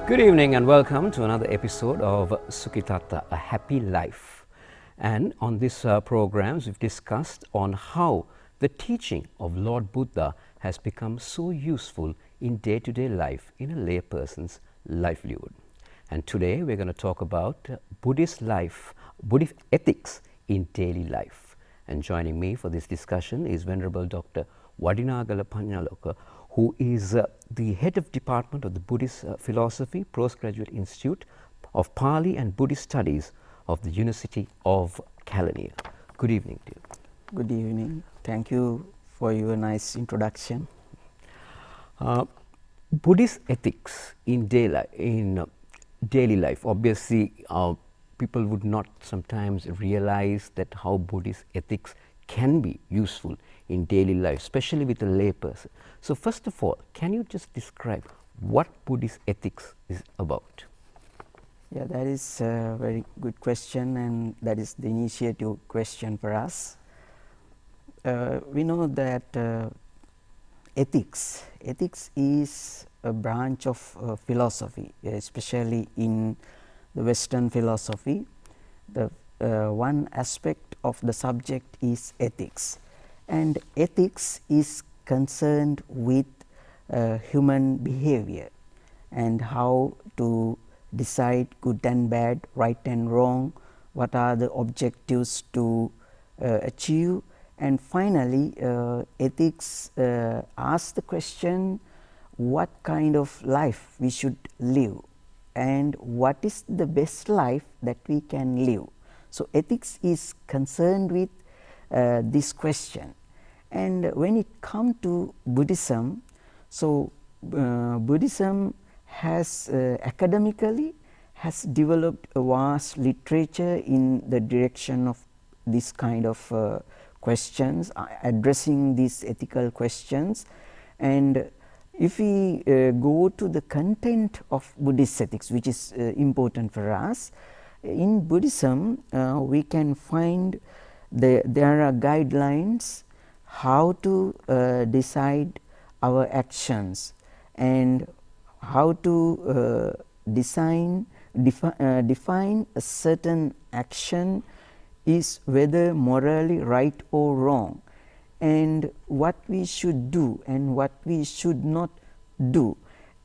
Good evening and welcome to another episode of SUKHITATTA, a happy life. And on this programs, we've discussed on how the teaching of Lord Buddha has become so useful in day-to-day life in a layperson's livelihood. And today we're going to talk about Buddhist life, Buddhist ethics in daily life. And joining me for this discussion is Venerable Dr. Wadinagala Panyaloka, who is the head of department of the Buddhist Philosophy Postgraduate Institute of Pali and Buddhist Studies of the University of California. Good evening to you. Good evening. Thank you for your nice introduction. Buddhist ethics in daily life. Obviously, people would not sometimes realize that how Buddhist ethics can be useful in daily life, especially with a layperson. So first of all, can you just describe what Buddhist ethics is about? Yeah, that is a very good question, and that is the initiative question for us. We know that ethics is a branch of philosophy, especially in the Western philosophy. The one aspect of the subject is ethics, and ethics is concerned with human behavior and how to decide good and bad, right and wrong, what are the objectives to achieve, and finally ethics asks the question what kind of life we should live and what is the best life that we can live. So ethics is concerned with this question. And when it comes to Buddhism, so Buddhism has academically has developed a vast literature in the direction of this kind of questions, addressing these ethical questions. And if we go to the content of Buddhist ethics, which is important for us, in Buddhism we can find there are guidelines how to decide our actions and how to define a certain action is whether morally right or wrong, and what we should do and what we should not do,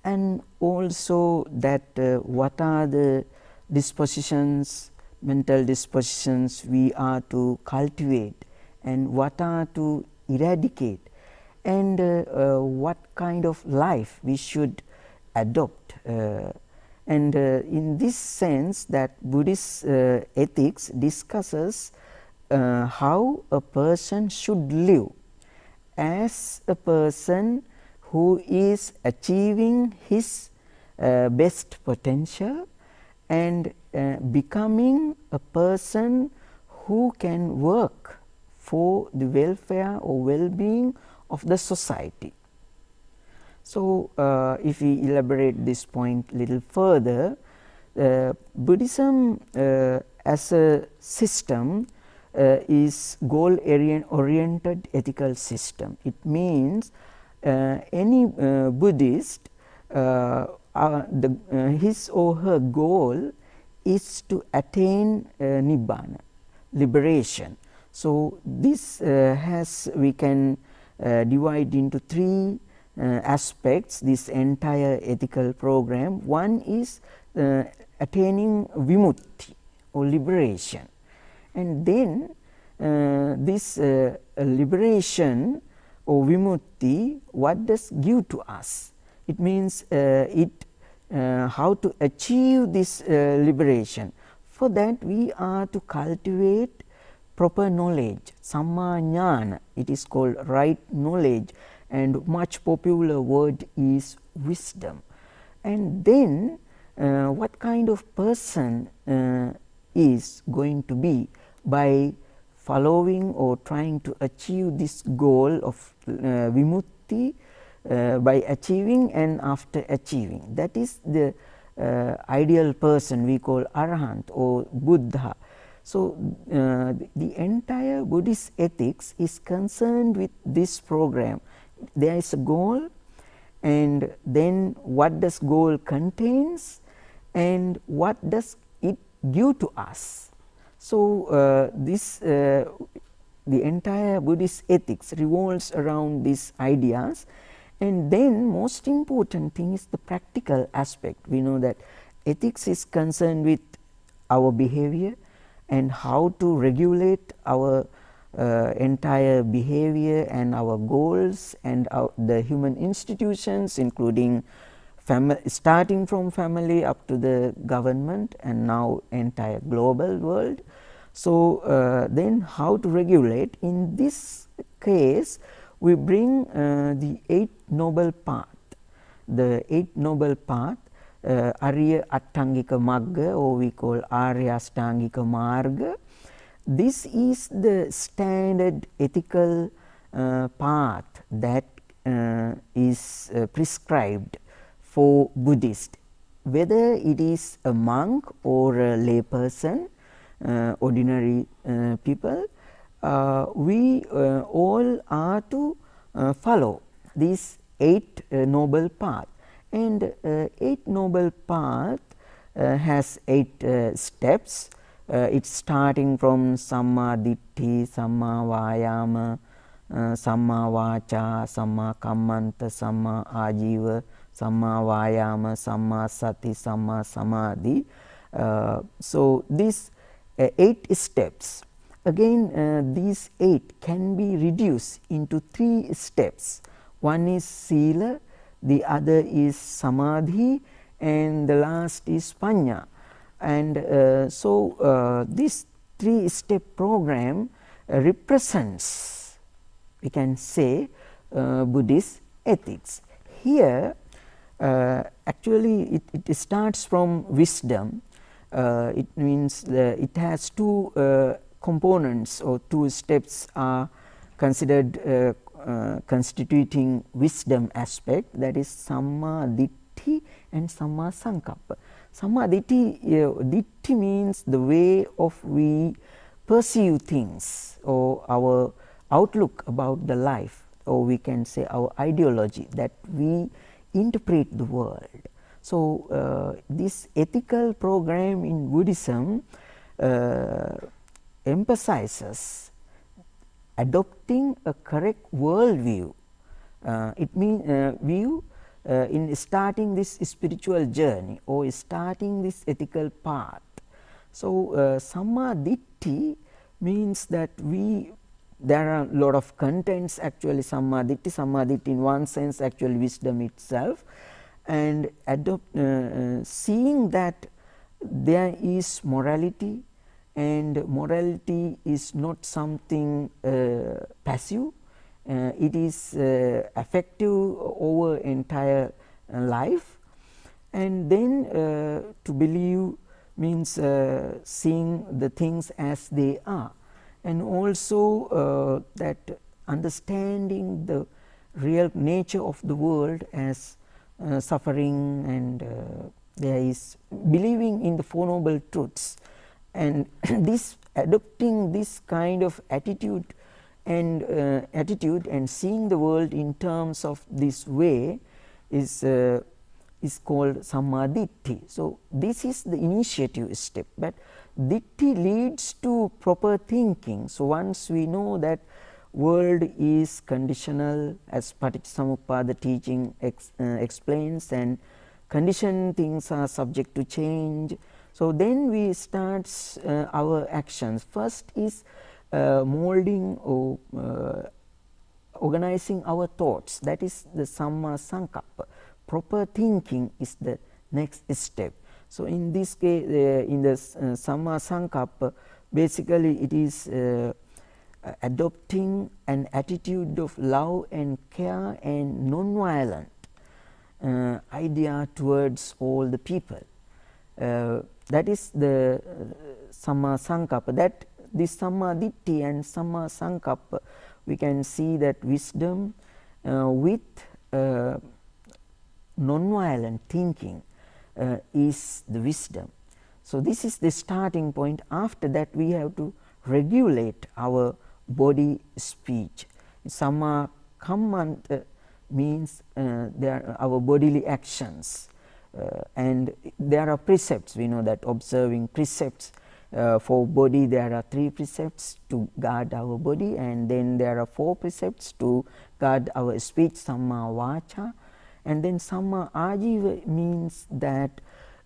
and also that what are the dispositions, mental dispositions we are to cultivate and what are to eradicate, and what kind of life we should adopt. And in this sense that Buddhist ethics discusses how a person should live as a person who is achieving his best potential and becoming a person who can work for the welfare or well-being of the society. So if we elaborate this point a little further, Buddhism as a system is goal-oriented ethical system. It means any Buddhist, his or her goal is to attain Nibbana, liberation. So this we can divide into three aspects, this entire ethical program. One is attaining vimutti or liberation, and then this liberation or vimutti, what does give to us? It means how to achieve this liberation. For that we are to cultivate proper knowledge, samma jnana, it is called right knowledge, and much popular word is wisdom. And then what kind of person is going to be by following or trying to achieve this goal of vimutti, by achieving and after achieving. That is the ideal person we call Arahant or Buddha. So the entire Buddhist ethics is concerned with this program. There is a goal and then what does goal contains, and what does it give to us. So, the entire Buddhist ethics revolves around these ideas, and then most important thing is the practical aspect. We know that ethics is concerned with our behavior and how to regulate our entire behavior and our goals and the human institutions, including starting from family up to the government and now entire global world. So, then how to regulate? In this case, we bring the 8 noble path. The 8 noble path, Arya Attangika Magga, or we call Arya Ashtangika Marga. This is the standard ethical path that is prescribed for Buddhist, whether it is a monk or a lay person, ordinary people. We all are to follow these 8 noble path, and 8 noble path has 8 steps. It's starting from Samma Ditti, Samma Vayama, Samma Vacha, Samma Kammanta, Samma Ajiva, Samma Vayama, Samma Sati, Samma Samadhi. So, these 8 steps. Again, these 8 can be reduced into 3 steps. One is Sila, the other is Samadhi, and the last is Panya. And so, this 3-step program represents, we can say, Buddhist ethics. Here, actually, it starts from wisdom. It means it has 2 components, or 2 steps are considered constituting wisdom aspect, that is Samma Ditti and Samma Sankappa. Samma Ditti means the way of we perceive things, or our outlook about the life, or we can say our ideology, that we interpret the world. So, this ethical program in Buddhism emphasizes adopting a correct world view. It means view in starting this spiritual journey, or starting this ethical path. So, Samma Ditti means that there are a lot of contents actually. Samma Ditti in one sense actually wisdom itself, and seeing that there is morality, and morality is not something passive. It is effective over entire life, and then to believe means seeing the things as they are, and also that understanding the real nature of the world as suffering, and there is believing in the Four Noble Truths, and this adopting this kind of attitude and seeing the world in terms of this way is called Samma Ditti. So, this is the initiative step, but Ditti leads to proper thinking. So, once we know that world is conditional, as Paticcasamuppada teaching explains, and conditioned things are subject to change. So, then we start our actions. First is molding or organizing our thoughts, that is the Samma Sankappa. Proper thinking is the next step. So, in this case, in the Samma Sankappa, basically it is adopting an attitude of love and care and non-violent idea towards all the people. That is the Samma Sankappa. That this Samma Ditti and Samma Sankappa, we can see that wisdom with non-violent thinking is the wisdom. So, this is the starting point. After that, we have to regulate our body speech. Samma Kammanta means our bodily actions, and there are precepts. We know that observing precepts for body, there are 3 precepts to guard our body, and then there are 4 precepts to guard our speech, samma vacha, and then samma ajiva means that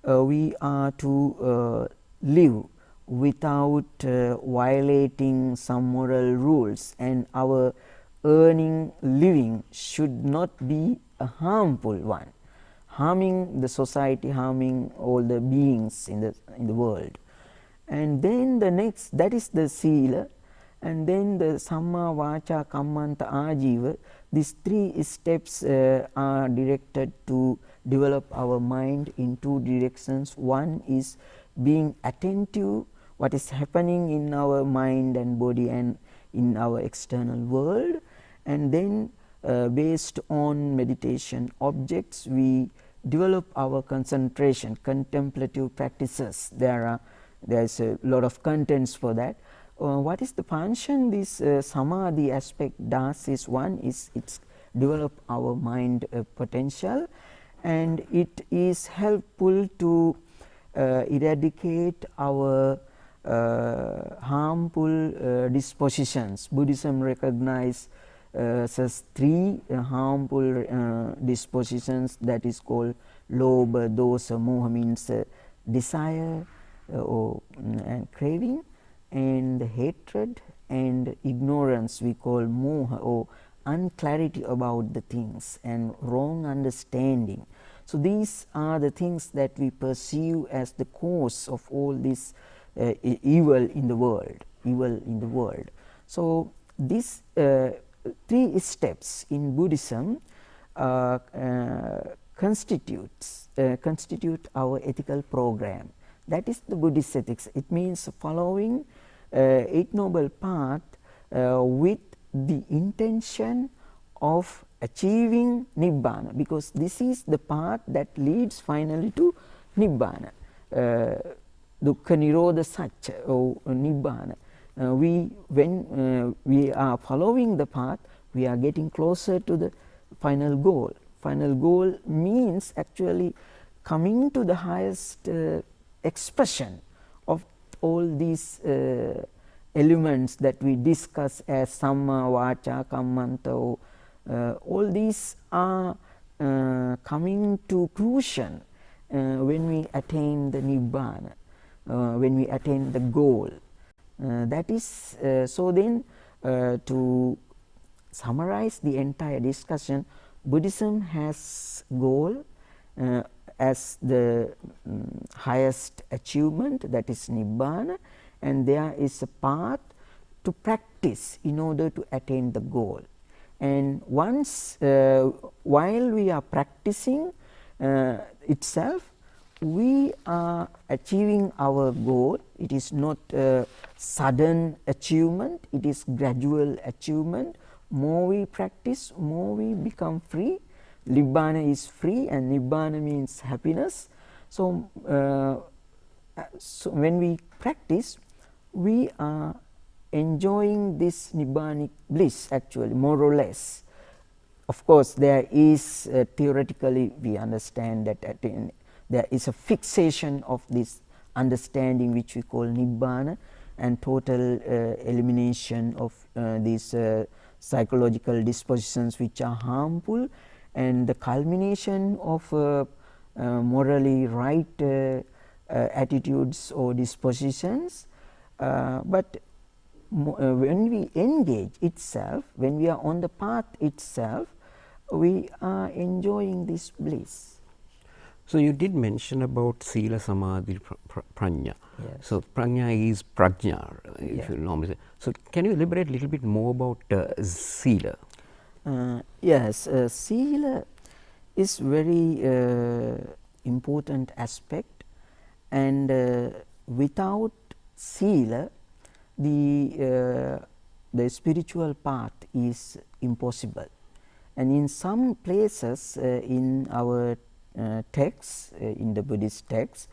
we are to live without violating some moral rules, and our earning living should not be a harmful one, harming the society, harming all the beings in the world. And then the next, that is the sila, and then the samma vacha kammanta ajiva. These 3 steps are directed to develop our mind in 2 directions. One is being attentive what is happening in our mind and body and in our external world, and then based on meditation objects we develop our concentration, contemplative practices. There is a lot of contents for that. What is the function this samadhi aspect does is, one is it's develop our mind potential, and it is helpful to eradicate our harmful dispositions. Buddhism recognizes as 3 harmful dispositions, that is called lobha, dosa, moha, means desire and craving, and hatred, and ignorance we call moha, or unclarity about the things, and wrong understanding. So these are the things that we perceive as the cause of all this evil in the world. So these 3 steps in Buddhism constitute our ethical program. That is the Buddhist ethics. It means following 8 Noble Path with the intention of achieving Nibbana, because this is the path that leads finally to Nibbana, Dukkha Nirodha Satcha, or Nibbana. When we are following the path, we are getting closer to the final goal. Final goal means actually coming to the highest expression of all these elements that we discuss as samma vacha kammanta. All these are coming to fruition when we attain the Nibbana, when we attain the goal. That is so then, to summarize the entire discussion, Buddhism has goal as the highest achievement, that is Nibbana, and there is a path to practice in order to attain the goal. And once while we are practicing itself, we are achieving our goal. It is not a sudden achievement, it is gradual achievement. More we practice, more we become free. Nibbana is free, and Nibbana means happiness. So, when we practice, we are enjoying this Nibbanic bliss, actually, more or less. Of course, there is theoretically we understand that there is a fixation of this understanding which we call Nibbana, and total elimination of these psychological dispositions which are harmful, and the culmination of morally right attitudes or dispositions. But when we engage itself, when we are on the path itself, we are enjoying this bliss. So you did mention about Sila, Samadhi, Prajna. Yes. So Prajna is Prajna, if you normally say. So can you elaborate a little bit more about Sila? Yes, Sila is very important aspect, and without Sila, the spiritual path is impossible. And in some places in our texts, in the Buddhist texts,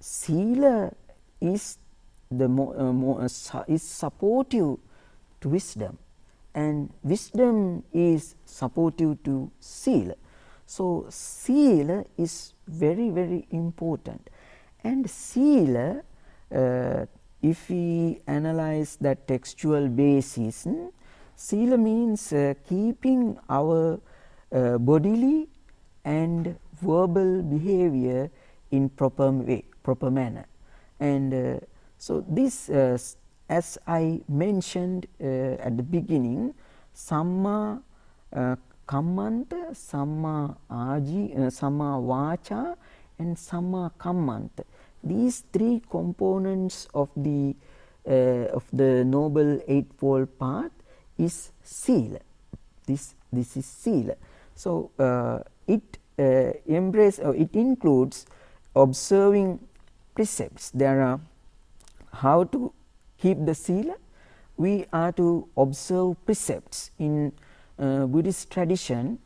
Sila is the is supportive to wisdom, and wisdom is supportive to Sila. So, Sila is very, very important, and Sila, if we analyze that textual basis, Sila means keeping our bodily and verbal behavior in proper way, proper manner. And so, this as I mentioned at the beginning, Samma Kammanta, Samma Samma Vacha and Samma Kammanta. These three components of the Noble Eightfold Path is Sila. This is Sila. So, it it includes observing precepts. There are how to keep the Sila. We are to observe precepts in Buddhist tradition.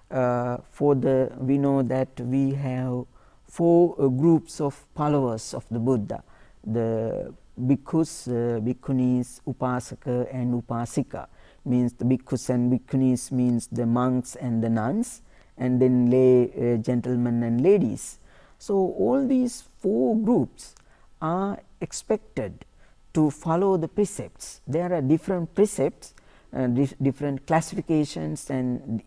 We know that we have four groups of followers of the Buddha: the bhikkhus, bhikkhunis, upasaka and upasika. Means the bhikkhus and bhikkhunis means the monks and the nuns, and then lay gentlemen and ladies. So, all these four groups are expected to follow the precepts. There are different precepts, different classifications and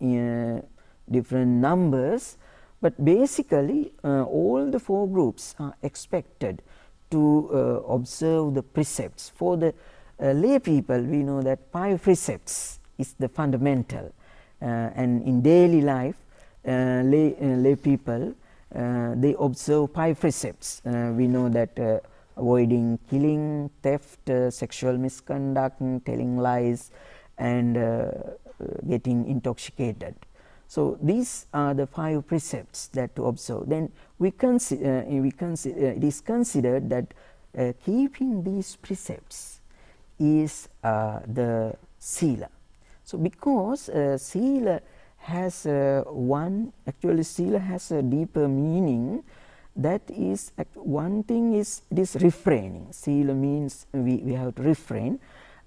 different numbers, but basically all the four groups are expected to observe the precepts. For the lay people, we know that 5 precepts is the fundamental, and in daily life lay people they observe 5 precepts. We know that avoiding killing, theft, sexual misconduct, telling lies and getting intoxicated. So, these are the 5 precepts that to observe. Then we consider it is considered that keeping these precepts is the Sila. So, because Sila has actually Sila has a deeper meaning. That is, one thing is this refraining. Sila means we have to refrain,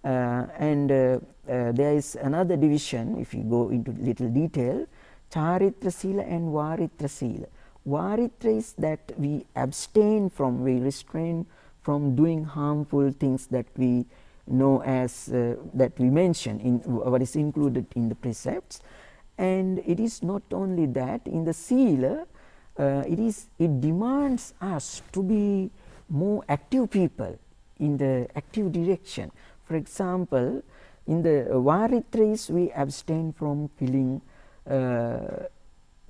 and there is another division. If you go into little detail, Charitra Sila and Varitra Sila. Varitra is that we abstain from, we restrain from doing harmful things that we know as that we mention in what is included in the precepts. And it is not only that, in the Sila it demands us to be more active people in the active direction. For example, in the Varitras we abstain from killing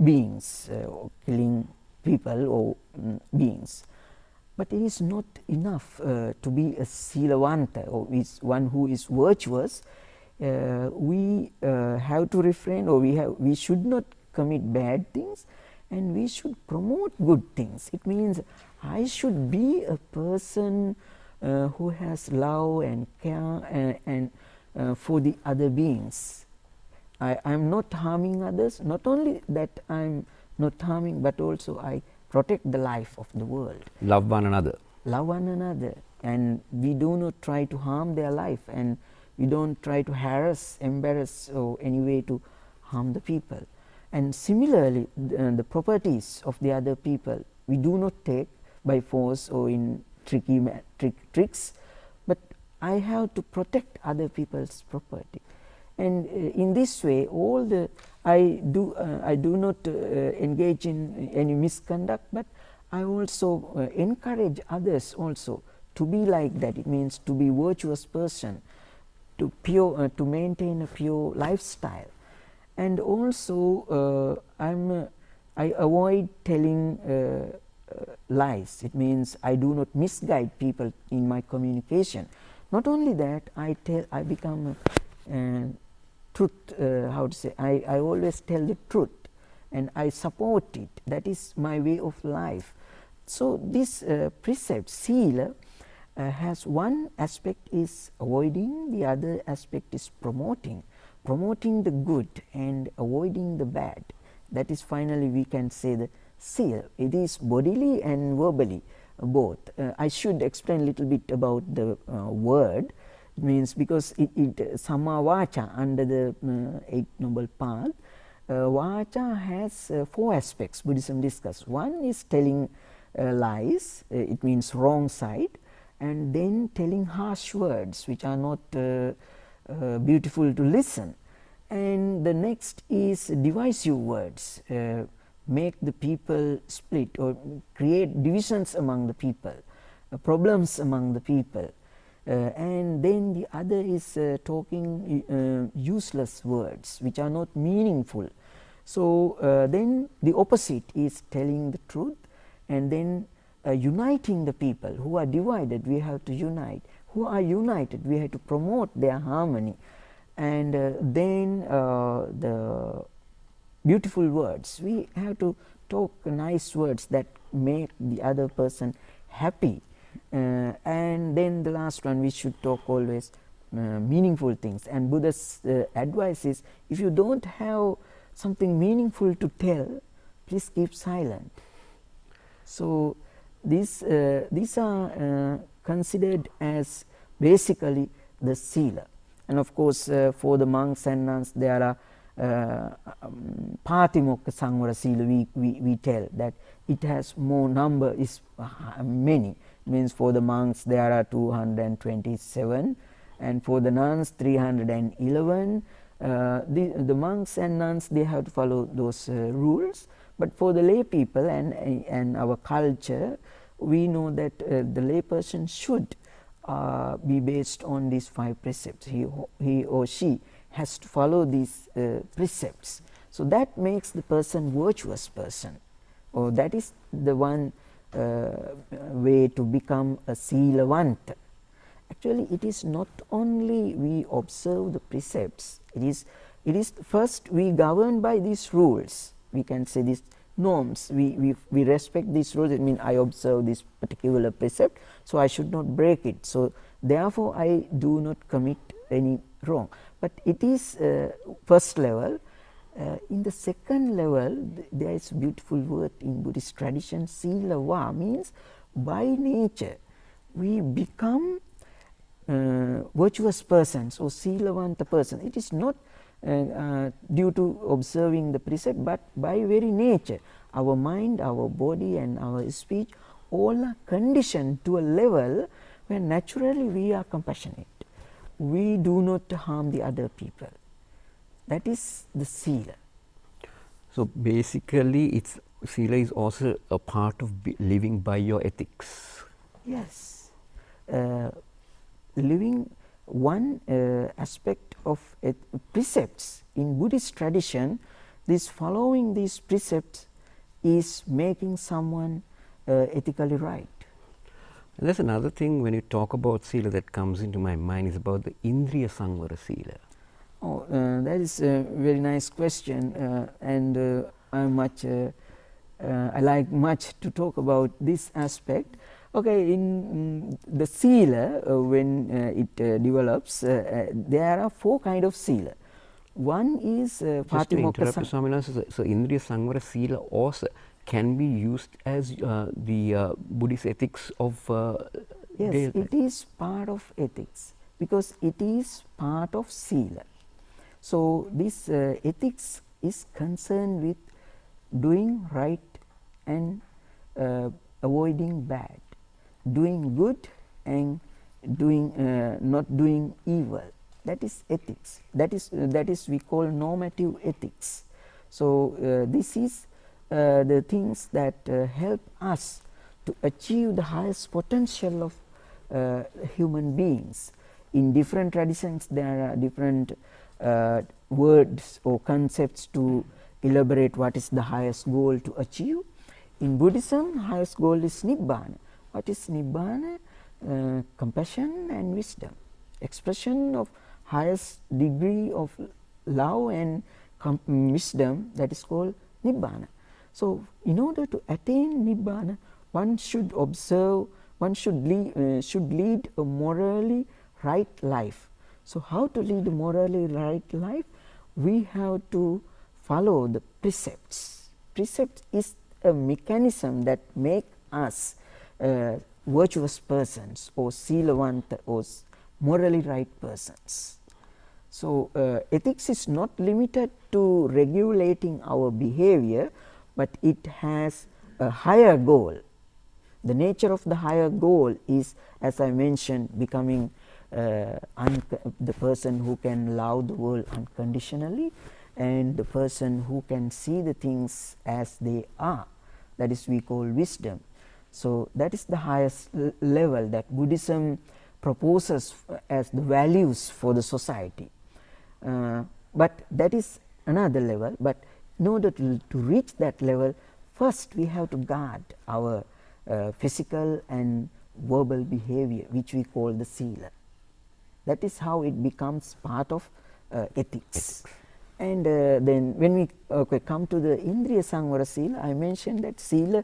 beings, or killing people or beings. But it is not enough to be a Silavanta, or is one who is virtuous. We have to refrain, or we should not commit bad things, and we should promote good things. It means I should be a person who has love and care and for the other beings. I am not harming others. Not only that I am not harming, but also I protect the life of the world. Love one another. Love one another, and we do not try to harm their life, and we don't try to harass, embarrass, or any way to harm the people. And similarly, the properties of the other people we do not take by force or in tricks, but I have to protect other people's property. And in this way, I do not engage in any misconduct, but I also encourage others also to be like that. It means to be virtuous person, to maintain a pure lifestyle. And also I avoid telling lies. It means I do not misguide people in my communication. Not only that, I become truth, I always tell the truth, and I support it. That is my way of life. So this precept, Sila, has one aspect is avoiding, the other aspect is promoting the good and avoiding the bad. That is finally we can say the Sila. It is bodily and verbally both. I should explain a little bit about the word. It means because it Samma Vacha, under the Eight Noble Path, Vacha has 4 aspects Buddhism discusses. One is telling lies, it means wrong side, and then telling harsh words which are not beautiful to listen. And the next is divisive words, make the people split or create divisions among the people, problems among the people. And then the other is talking useless words which are not meaningful. So then the opposite is telling the truth, and then uniting the people. Who are divided, we have to unite. Who are united, we have to promote their harmony. And then the beautiful words, we have to talk nice words that make the other person happy. And then the last one, we should talk always meaningful things. And Buddha's advice is, if you don't have something meaningful to tell, please keep silent. So these are considered as basically the sila. And of course, for the monks and nuns, there are Patimokka Sangvara Sila, we tell that it has more number, is many. It means for the monks there are 227, and for the nuns 311. The monks and nuns, they have to follow those rules, but for the lay people and our culture, we know that the lay person should be based on these 5 precepts. He or she has to follow these precepts. So that makes the person virtuous person, or that is the one way to become a silavanta. Actually, it is not only we observe the precepts, it is first we govern by these rules. We can say these norms, we respect these rules. It means I observe this particular precept, so I should not break it. So therefore I do not commit any wrong. But it is first level. In the second level, there is a beautiful word in Buddhist tradition, silava, means by nature we become virtuous persons or silavanta person. It is not due to observing the precept, but by very nature. Our mind, our body and our speech all are conditioned to a level where naturally we are compassionate. We do not harm the other people. That is the sila. So basically, sila is also a part of living by your ethics. Yes. Living one aspect of precepts in Buddhist tradition, this following these precepts is making someone ethically right. And there's another thing when you talk about sila that comes into my mind is about the Indriya Sangvara Sila. Oh, that is a very nice question, and I like much to talk about this aspect. Okay, in the sila, when it develops, there are 4 kinds of sila. One is Just to interrupt you, Swaminathan, so Indriya Sangvara Sila also can be used as the Buddhist ethics of yes, it is part of ethics because it is part of sila. So this ethics is concerned with doing right and avoiding bad, doing good and doing not doing evil. That is ethics. That is we call normative ethics. So this is the things that help us to achieve the highest potential of human beings. In different traditions, there are different words or concepts to elaborate what is the highest goal to achieve. In Buddhism, highest goal is Nibbana. What is Nibbana? Compassion and wisdom. Expression of highest degree of love and wisdom, that is called Nibbana. So, in order to attain Nibbana, one should observe, one should lead a morally right life. So, how to lead a morally right life? We have to follow the precepts. Precept is a mechanism that make us virtuous persons or silavanta or morally right persons. So, ethics is not limited to regulating our behavior, but it has a higher goal. The nature of the higher goal is, as I mentioned, becoming the person who can love the world unconditionally, and the person who can see the things as they are. That is we call wisdom. So, that is the highest level that Buddhism proposes as the values for the society. But that is another level. But in order to reach that level, first we have to guard our physical and verbal behavior, which we call the sila. That is how it becomes part of ethics. And then when we come to the Indriya Samvara Sila, I mentioned that Sila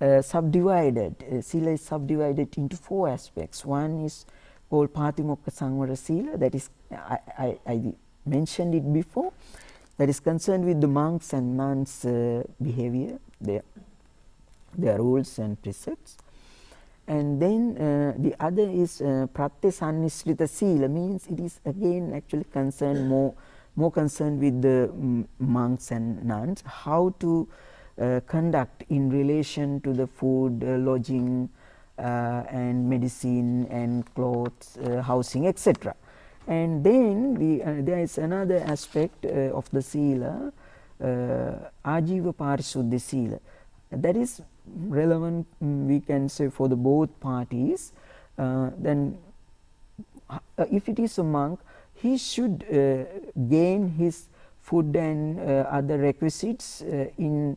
Sila is subdivided into 4 aspects. One is called Patimokka Samvara Sila, that is, I mentioned it before, that is concerned with the monks and nuns' behavior, their rules and precepts. And then the other is Pratyasannisrita Sila, means it is again actually concerned more concerned with the monks and nuns, how to conduct in relation to the food, lodging, and medicine and clothes, housing, etc. And then there is another aspect of the Sila, Ajiva Parisuddha Sila. That is relevant, we can say, for the both parties. Then if it is a monk, he should gain his food and other requisites in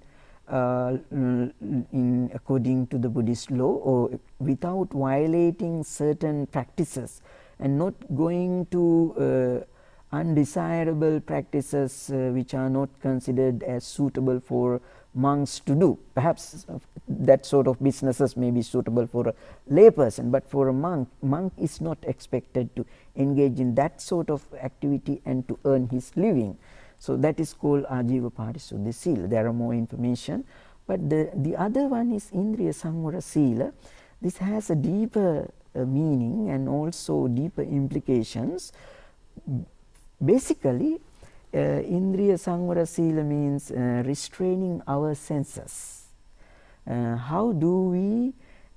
according to the Buddhist law, or without violating certain practices and not going to undesirable practices which are not considered as suitable for monks to do. Perhaps that sort of businesses may be suitable for a lay person, but for a monk is not expected to engage in that sort of activity and to earn his living. So, that is called Ajiva Parisuddha Sila. There are more information, but the other one is Indriya Samvara Sila. This has a deeper meaning and also deeper implications. Basically, Indriya Samvara Sila means restraining our senses. How do we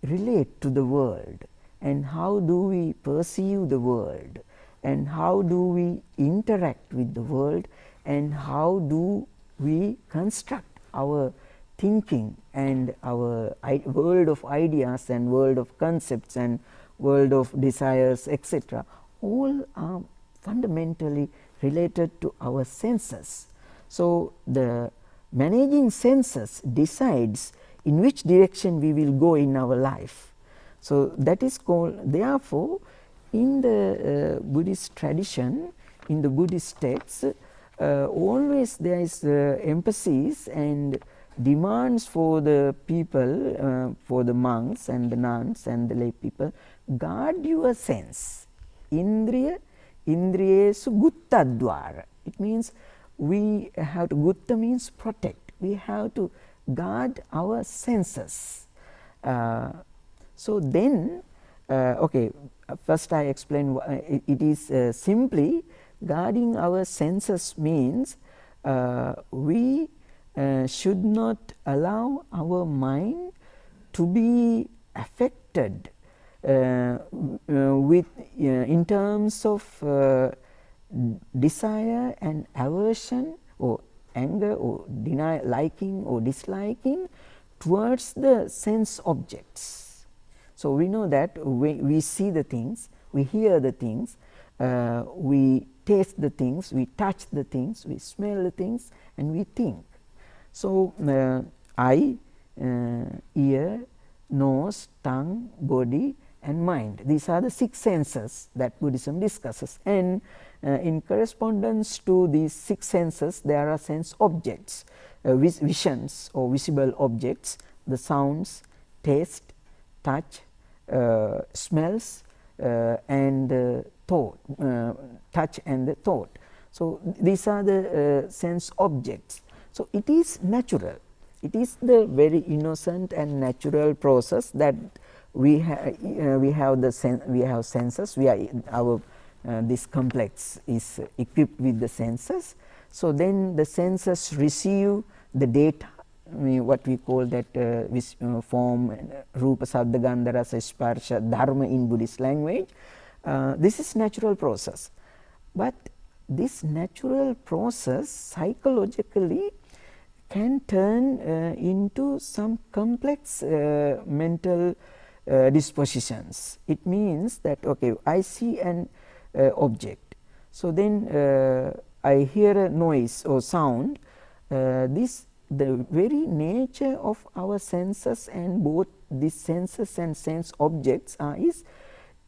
relate to the world, and how do we perceive the world, and how do we interact with the world, and how do we construct our thinking and our world of ideas and world of concepts and world of desires, etc. All are fundamentally related to our senses. So, the managing senses decides in which direction we will go in our life. So, that is called, therefore, in the Buddhist tradition, in the Buddhist texts, always there is emphasis and demands for the people, for the monks and the nuns and the lay people, guard your sense. Indriya, Indriyesu Guttadwara. It means we have to, Gutta means protect. We have to guard our senses. So, then, first I explain it is simply guarding our senses means we should not allow our mind to be affected with in terms of desire and aversion or anger or liking or disliking towards the sense objects. So, we know that we see the things, we hear the things, we taste the things, we touch the things, we smell the things, and we think. So, eye, ear, nose, tongue, body and mind. These are the 6 senses that Buddhism discusses, and in correspondence to these 6 senses there are sense objects, visions or visible objects, the sounds, taste, touch, smells and thought, touch and the thought. So, these are the sense objects. So, it is natural, it is the very innocent and natural process that we have senses. This complex is equipped with the senses. So then the senses receive the data, what we call that form, rupa, sabda, gandha, rasa, sparsha, dharma in Buddhist language. This is natural process, but this natural process psychologically can turn into some complex mental dispositions. It means that, okay, I see an object, so then I hear a noise or sound. The very nature of our senses, and both these senses and sense objects is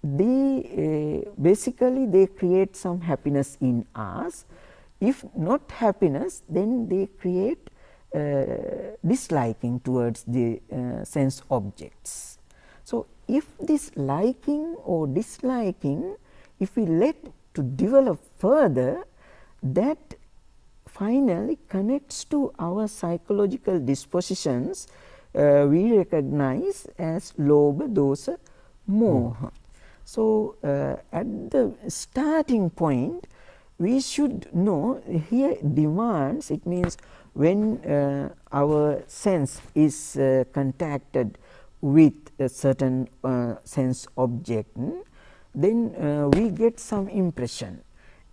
they basically they create some happiness in us. If not happiness, then they create disliking towards the sense objects. So if this liking or disliking, if we let to develop further, that finally connects to our psychological dispositions we recognize as lobha, dosa, moha. So at the starting point, we should know here demands, it means when our sense is contacted with a certain sense object, then we get some impression,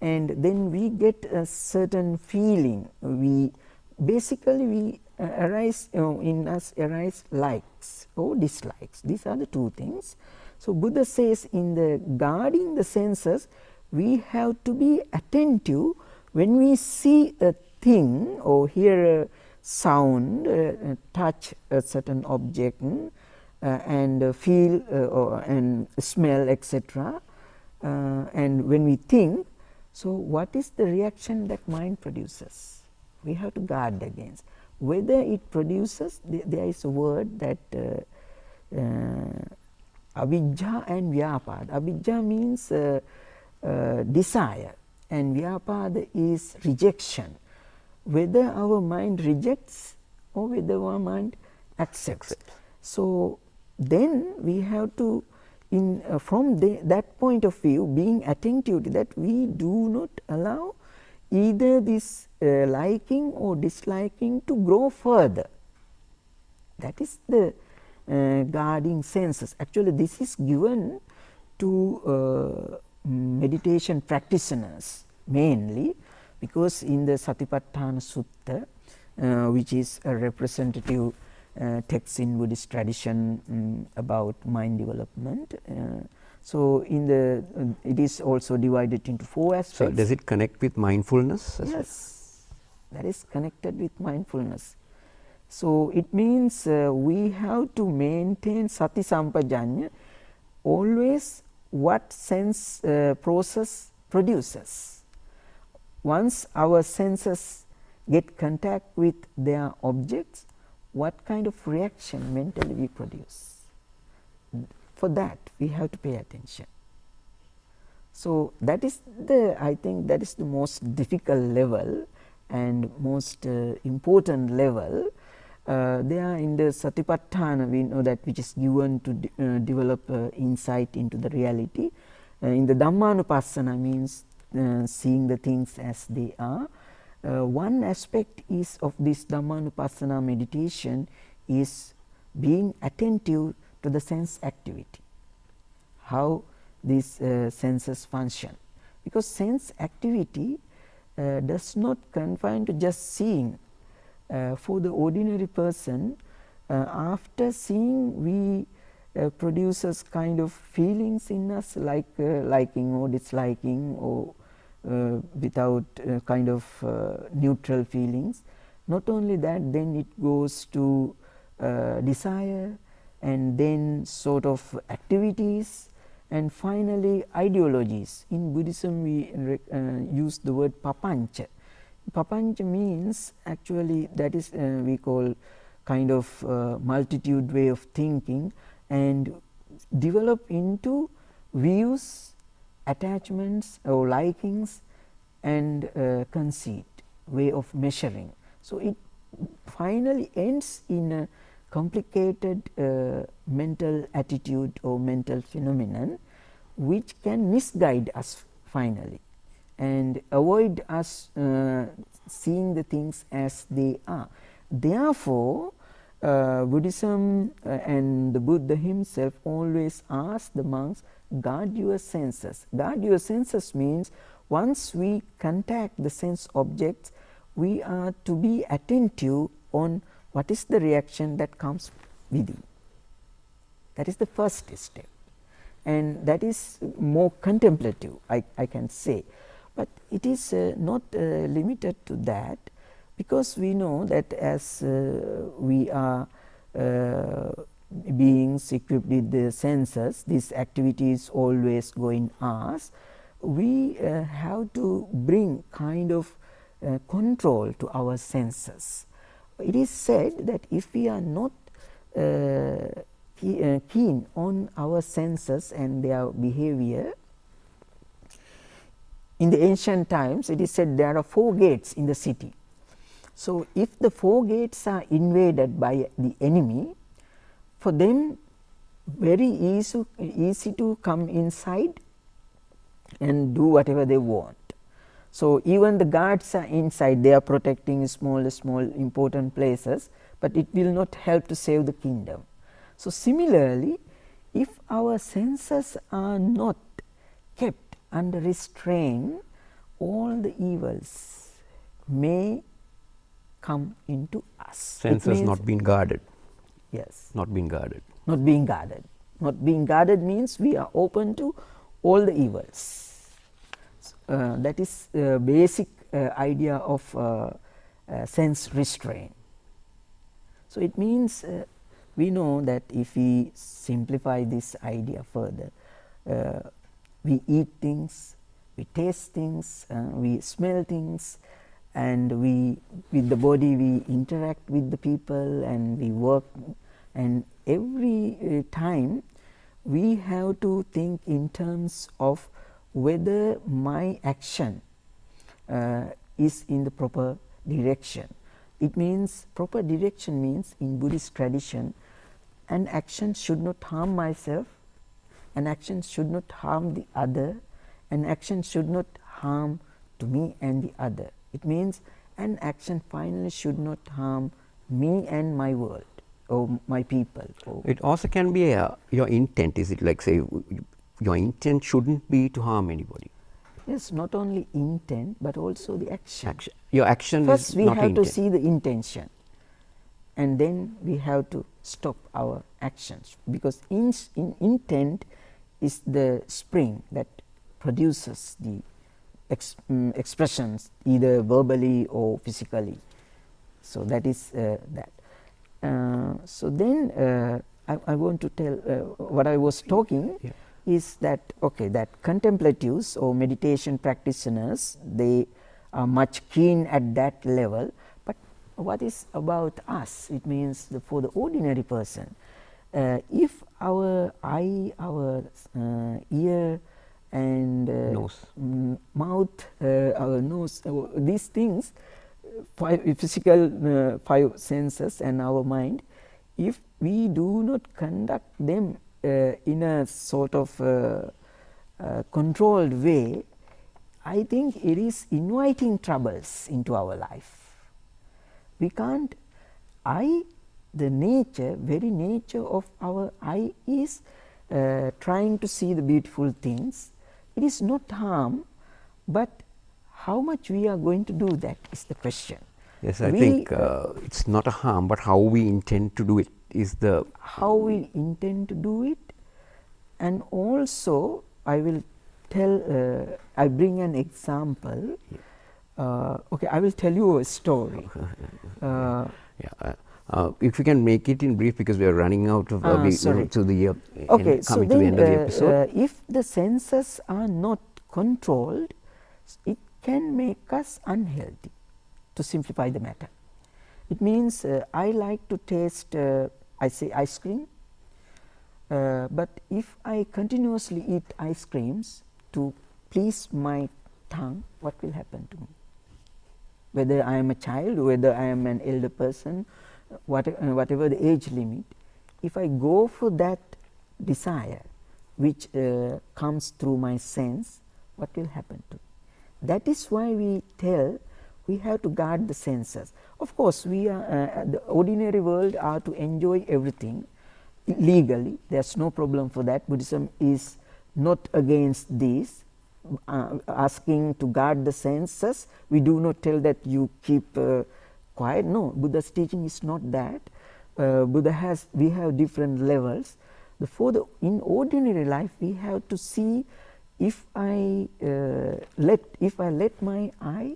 and then we get a certain feeling. We basically arise in us arise likes or dislikes. These are the two things. So Buddha says, in the guarding the senses, we have to be attentive when we see a thing or hear a sound, touch a certain object, and feel and smell, etc. And when we think, so what is the reaction that mind produces? We have to guard against. Whether it produces, there is a word that avijja and vyapada. Avijja means desire, and vyapada is rejection. Whether our mind rejects or whether our mind accepts. So then we have to, from that point of view, being attentive to that, we do not allow either this liking or disliking to grow further. That is the guarding senses. Actually, this is given to meditation practitioners mainly, because in the Satipatthana Sutta, which is a representative text in Buddhist tradition about mind development, so in the it is also divided into 4 aspects. So does it connect with mindfulness? Yes, that is connected with mindfulness. So it means we have to maintain sati sampajanya, always what sense process produces. Once our senses get contact with their objects, what kind of reaction mentally we produce? For that we have to pay attention. So that is I think that is the most difficult level and most important level. There in the Satipatthana, we know that, which is given to develop insight into the reality. In the Dhammanupassana means seeing the things as they are. One aspect is of this Dhammanupassana meditation is being attentive to the sense activity, how these senses function, because sense activity does not confine to just seeing. For the ordinary person, after seeing, we produces kind of feelings in us, like liking or disliking, or without kind of neutral feelings. Not only that, then it goes to desire, and then sort of activities, and finally ideologies. In Buddhism we use the word papancha. Papancha means actually that is we call kind of multitude way of thinking, and develop into views, attachments or likings, and conceit, way of measuring. So it finally ends in a complicated mental attitude or mental phenomenon which can misguide us finally and avoid us seeing the things as they are. Therefore, Buddhism and the Buddha himself always asked the monks, guard your senses. Guard your senses means once we contact the sense objects, we are to be attentive on what is the reaction that comes within. That is the first step, and that is more contemplative, I can say. But it is not limited to that, because we know that as we are beings equipped with the senses, this activity is always going us. We have to bring kind of control to our senses. It is said that if we are not keen on our senses and their behavior, in the ancient times it is said there are 4 gates in the city. So, if the 4 gates are invaded by the enemy, for them very easy to come inside and do whatever they want. So, even the guards are inside, they are protecting small important places, but it will not help to save the kingdom. So, similarly, if our senses are not kept under restraint, all the evils may come into us. Senses not being guarded. Yes. Not being guarded. Not being guarded. Not being guarded means we are open to all the evils. That is basic idea of sense restraint. So, it means we know that if we simplify this idea further, we eat things, we taste things, we smell things, and we with the body we interact with the people and we work, and every time we have to think in terms of whether my action is in the proper direction. It means proper direction means in Buddhist tradition, an action should not harm myself, an action should not harm the other, an action should not harm to me and the other. It means an action finally should not harm me and my world or my people. It also can be your intent. Is it like, say, your intent shouldn't be to harm anybody? Yes, not only intent but also the action. Your action First is we not have intent. to see the intention, and then we have to stop our actions, because intent is the spring that produces the expressions either verbally or physically. So, that is that. So, then I want to tell what I was talking. Yeah. Is that okay, that contemplatives or meditation practitioners, they are much keen at that level, but what is about us? It means for the ordinary person, if our eye, our ear and Nose. Mouth, our nose, these things, physical 5 senses and our mind, if we do not conduct them in a sort of controlled way, I think it is inviting troubles into our life. We can't, the nature, very nature of our eye is trying to see the beautiful things. It is not harm, but how much we are going to do that is the question. Yes, I think it's not a harm, but how we intend to do it is the... How we intend to do it, and also I will tell, I bring an example. Okay, I will tell you a story. If you can make it in brief, because we are running out of coming to the to the end of the episode. If the senses are not controlled, it can make us unhealthy, to simplify the matter. It means I like to taste, I say ice cream, but if I continuously eat ice creams to please my tongue, what will happen to me? Whether I am a child, whether I am an elder person, whatever the age limit, if I go for that desire which comes through my sense, what will happen to me? That is why we tell we have to guard the senses. Of course, we are the ordinary world are to enjoy everything legally. There's no problem for that. Buddhism is not against this. Asking to guard the senses, we do not tell that you keep quiet. No, Buddha's teaching is not that. We have different levels. In ordinary life, we have to see if I let my eye,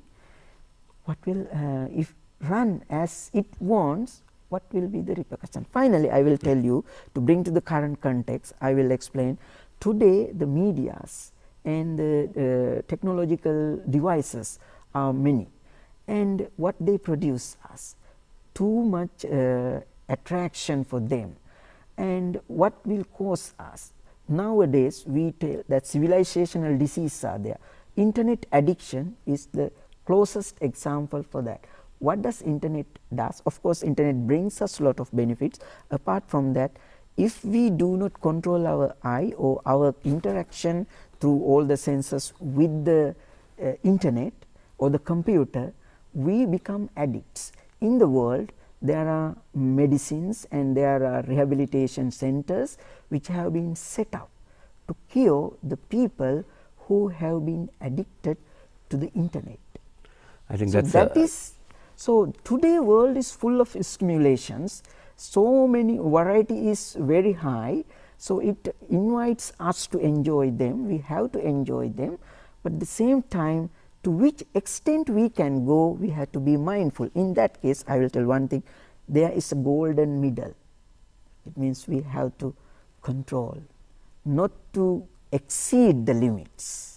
what will if run as it wants, what will be the repercussion? Finally, I will tell you, to bring to the current context, I will explain. Today, the medias and the technological devices are many, and what they produce us, too much attraction for them, and what will cause us. Nowadays, we tell that civilizational diseases are there. Internet addiction is the closest example for that. What does internet does? Of course, internet brings us a lot of benefits. Apart from that, if we do not control our eye or our interaction through all the senses with the internet or the computer, we become addicts. In the world, there are medicines and there are rehabilitation centers which have been set up to cure the people who have been addicted to the internet. I think so today world is full of stimulations, so many, variety is very high, so it invites us to enjoy them. We have to enjoy them, but at the same time, to which extent we can go, we have to be mindful. In that case, I will tell one thing, there is a golden middle. It means we have to control, not to exceed the limits.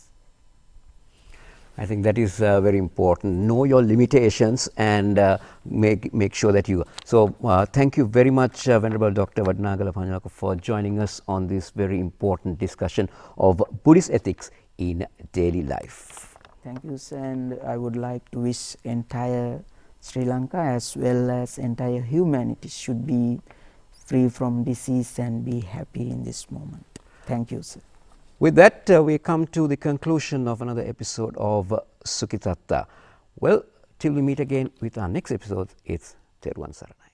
I think that is very important. Know your limitations and make sure that you. So, thank you very much, Venerable Dr. Vadnagala Panjalaka, for joining us on this very important discussion of Buddhist ethics in daily life. Thank you, sir, and I would like to wish entire Sri Lanka as well as entire humanity should be free from disease and be happy in this moment. Thank you, sir. With that, we come to the conclusion of another episode of SUKHITATTA. Well, till we meet again with our next episode, it's Therwan Saranai.